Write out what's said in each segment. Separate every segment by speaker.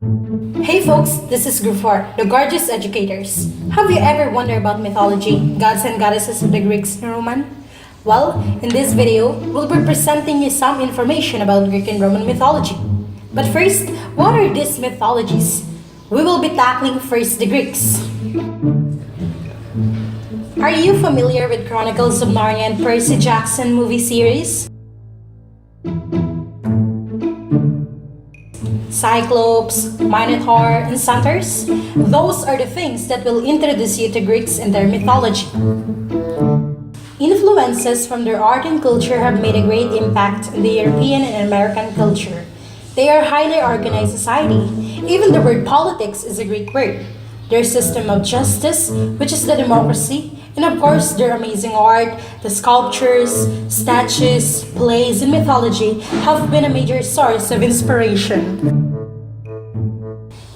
Speaker 1: Hey folks, this is Group 4, the Gorgeous Educators. Have you ever wondered about mythology, gods and goddesses of the Greeks and Roman? Well, in this video, we'll be presenting you some information about Greek and Roman mythology. But first, what are these mythologies? We will be tackling first the Greeks. Are you familiar with Chronicles of Narnia and Percy Jackson movie series? Cyclops, Minotaur, and Centaurs? Those are the things that will introduce you to Greeks and their mythology. Influences from their art and culture have made a great impact on the European and American culture. They are a highly organized society. Even the word politics is a Greek word. Their system of justice, which is the democracy, and of course their amazing art, the sculptures, statues, plays, and mythology have been a major source of inspiration.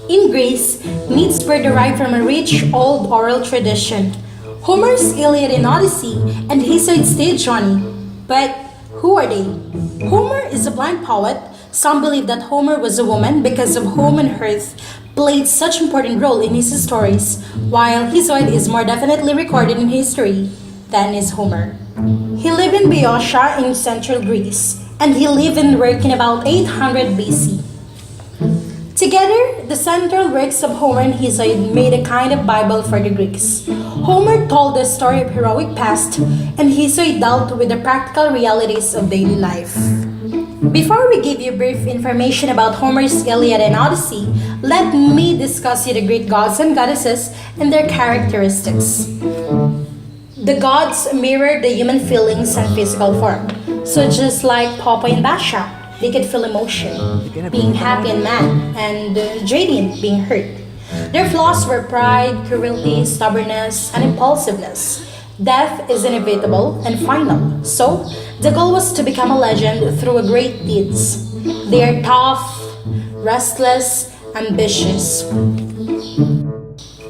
Speaker 1: In Greece, myths were derived from a rich old oral tradition. Homer's Iliad and Odyssey and Hesiod's Theogony. But who are they? Homer is a blind poet. Some believe that Homer was a woman because of whom and earth played such important role in his stories, while Hesiod is more definitely recorded in history than is Homer. He lived in Boeotia in central Greece, and he lived and worked in about 800 BC. Together, the central works of Homer and Hesiod made a kind of Bible for the Greeks. Homer told the story of heroic past, and Hesiod dealt with the practical realities of daily life. Before we give you brief information about Homer's Iliad and Odyssey, let me discuss you the Greek gods and goddesses and their characteristics. The gods mirror the human feelings and physical form. So just like Papa and Basha, they could feel emotion, being happy and mad, and Jhayne being hurt. Their flaws were pride, cruelty, stubbornness, and impulsiveness. Death is inevitable and final, so the goal was to become a legend through great deeds. They are tough, restless, ambitious.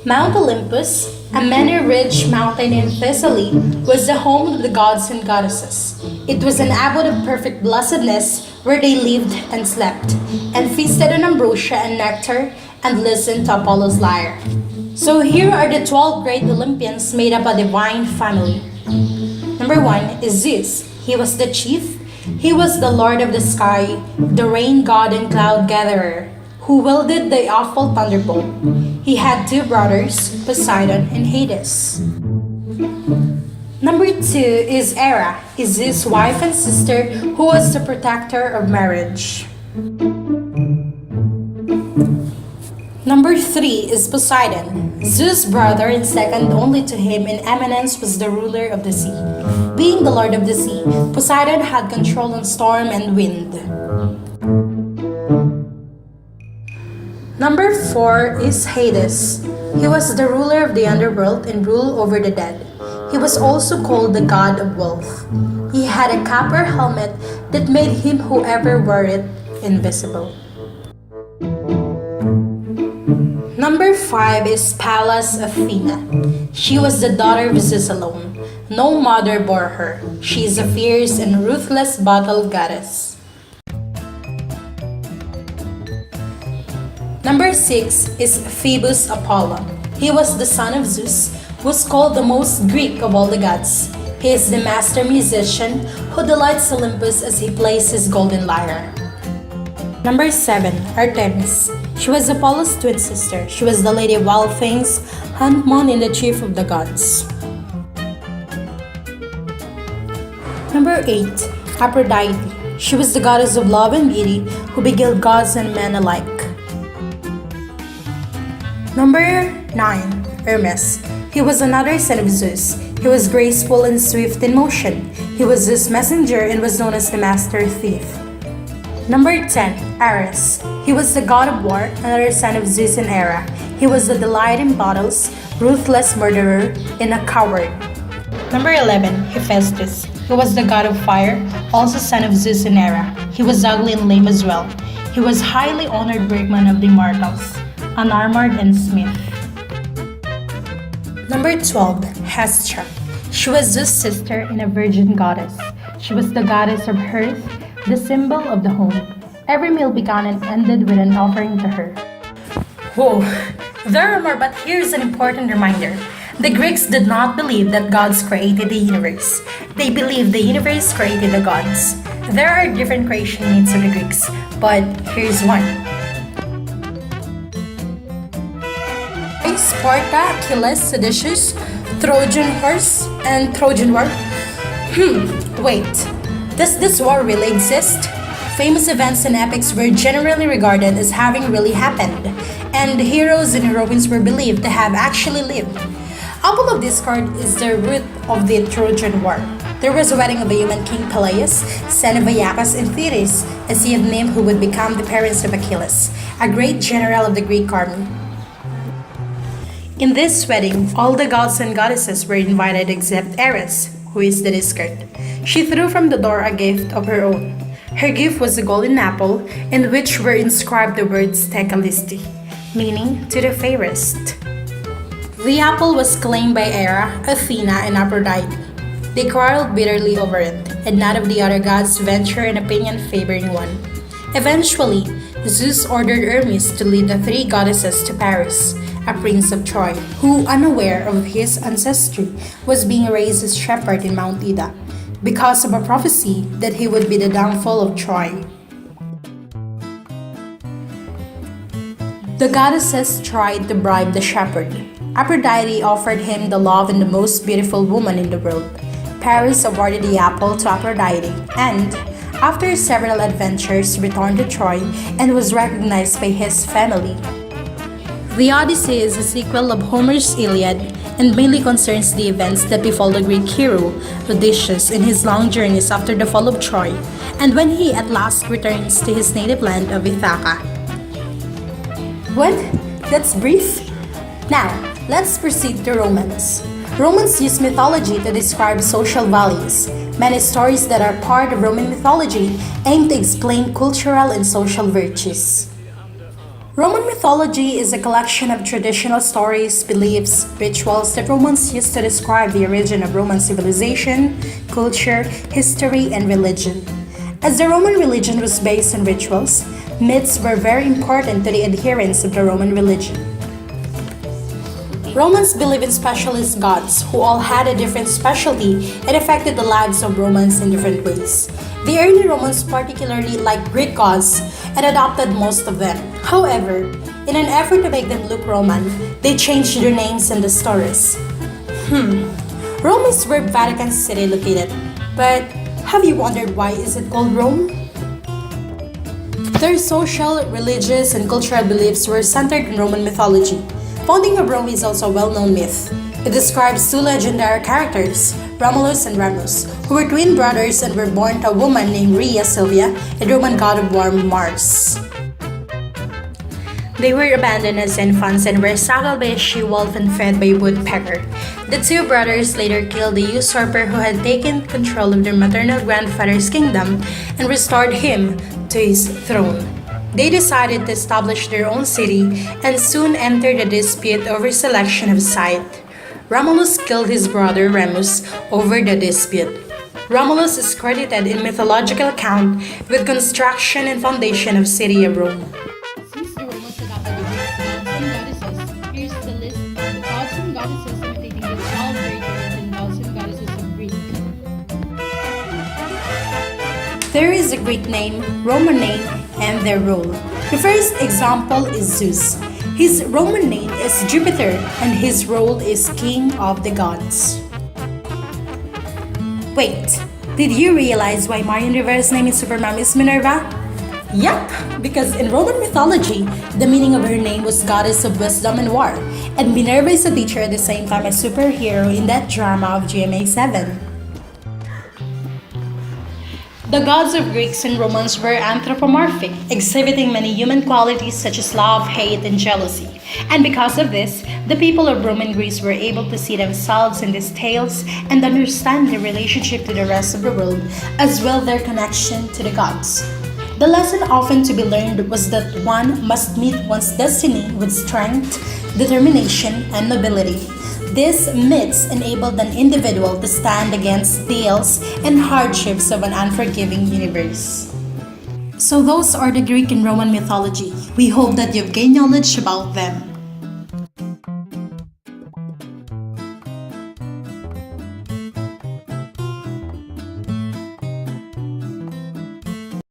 Speaker 1: Mount Olympus, a many-ridged mountain in Thessaly, was the home of the gods and goddesses. It was an abode of perfect blessedness where they lived and slept, and feasted on ambrosia and nectar, and listened to Apollo's lyre. So here are the 12 great Olympians made up a divine family. Number 1 is Zeus. He was the chief. He was the lord of the sky, the rain god and cloud gatherer, who wielded the awful thunderbolt. He had 2 brothers, Poseidon and Hades. Number 2 is Hera, Zeus' wife and sister, who was the protector of marriage. Number 3 is Poseidon. Zeus' brother and second only to him in eminence was the ruler of the sea. Being the lord of the sea, Poseidon had control on storm and wind. Number 4 is Hades. He was the ruler of the underworld and ruled over the dead. He was also called the god of wealth. He had a copper helmet that made him, whoever wore it, invisible. Number 5 is Pallas Athena. She was the daughter of Zeus alone. No mother bore her. She is a fierce and ruthless battle goddess. Number 6 is Phoebus Apollo. He was the son of Zeus, who was called the most Greek of all the gods. He is the master musician who delights Olympus as he plays his golden lyre. Number 7, Artemis. She was Apollo's twin sister. She was the lady of all things, Huntmon and the chief of the gods. Number 8, Aphrodite. She was the goddess of love and beauty who beguiled gods and men alike. Number 9, Hermes. He was another son of Zeus. He was graceful and swift in motion. He was Zeus' messenger and was known as the master thief. Number 10, Ares. He was the god of war, another son of Zeus and Hera. He was the delight in battles, ruthless murderer, and a coward. Number 11, Hephaestus. He was the god of fire, also son of Zeus and Hera. He was ugly and lame as well. He was highly honored workman of the immortals, unarmored and smith. Number 12, Hestia. She was Zeus' sister and a virgin goddess. She was the goddess of hearth, the symbol of the home. Every meal began and ended with an offering to her. Whoa, there are more, but here's an important reminder. The Greeks did not believe that gods created the universe. They believed the universe created the gods. There are different creation myths of the Greeks, but here's one. Sparta, Achilles, Odysseus, Trojan horse, and Trojan war. Wait, does this war really exist? Famous events and epics were generally regarded as having really happened, and heroes and heroines were believed to have actually lived. Apple of discord is the root of the Trojan War. There was a wedding of a human king Pallas, son of Aeacus and Thetis, a sea of nymph who would become the parents of Achilles, a great general of the Greek army. In this wedding, all the gods and goddesses were invited except Eris, who is the discord. She threw from the door a gift of her own. Her gift was a golden apple, in which were inscribed the words Tekalisti, meaning to the fairest. The apple was claimed by Hera, Athena, and Aphrodite. They quarreled bitterly over it, and none of the other gods ventured an opinion favoring one. Eventually, Zeus ordered Hermes to lead the three goddesses to Paris, a prince of Troy, who, unaware of his ancestry, was being raised as shepherd in Mount Ida, because of a prophecy that he would be the downfall of Troy. The goddesses tried to bribe the shepherd. Aphrodite offered him the love and the most beautiful woman in the world. Paris awarded the apple to Aphrodite, and, after several adventures, returned to Troy and was recognized by his family. The Odyssey is a sequel of Homer's Iliad and mainly concerns the events that befall the Greek hero Odysseus in his long journeys after the fall of Troy, and when he at last returns to his native land of Ithaca. What? That's brief? Now, let's proceed to Romans. Romans use mythology to describe social values. Many stories that are part of Roman mythology aim to explain cultural and social virtues. Roman mythology is a collection of traditional stories, beliefs, rituals that Romans used to describe the origin of Roman civilization, culture, history, and religion. As the Roman religion was based on rituals, myths were very important to the adherents of the Roman religion. Romans believed in specialist gods who all had a different specialty and affected the lives of Romans in different ways. The early Romans particularly liked Greek gods and adopted most of them. However, in an effort to make them look Roman, they changed their names and the stories. Rome is where Vatican City located, but have you wondered why is it called Rome? Their social, religious, and cultural beliefs were centered in Roman mythology. Founding of Rome is also a well-known myth. It describes two legendary characters, Romulus and Remus, who were twin brothers and were born to a woman named Rhea Silvia, a Roman god of war Mars. They were abandoned as infants and were suckled by a she-wolf and fed by a woodpecker. The two brothers later killed the usurper who had taken control of their maternal grandfather's kingdom and restored him to his throne. They decided to establish their own city and soon entered a dispute over selection of site. Romulus killed his brother Remus over the dispute. Romulus is credited in mythological account with construction and foundation of city of Rome.
Speaker 2: Since the Romans adopted the Greek gods and goddesses, here's the list of the gods and goddesses imitating the 12 great Roman gods and goddesses of Greek.
Speaker 1: There is a Greek name, Roman name, and their role. The first example is Zeus. His Roman name is Jupiter, and his role is King of the Gods. Wait, did you realize why Marianne Rivera's name in Superman is Minerva? Yup, because in Roman mythology, the meaning of her name was Goddess of Wisdom and War, and Minerva is a teacher at the same time as superhero in that drama of GMA 7. The gods of Greeks and Romans were anthropomorphic, exhibiting many human qualities such as love, hate, and jealousy. And because of this, the people of Roman Greece were able to see themselves in these tales and understand their relationship to the rest of the world, as well their connection to the gods. The lesson often to be learned was that one must meet one's destiny with strength, determination, and nobility. These myths enabled an individual to stand against the ills and hardships of an unforgiving universe. So those are the Greek and Roman mythology. We hope that you've gained knowledge about them.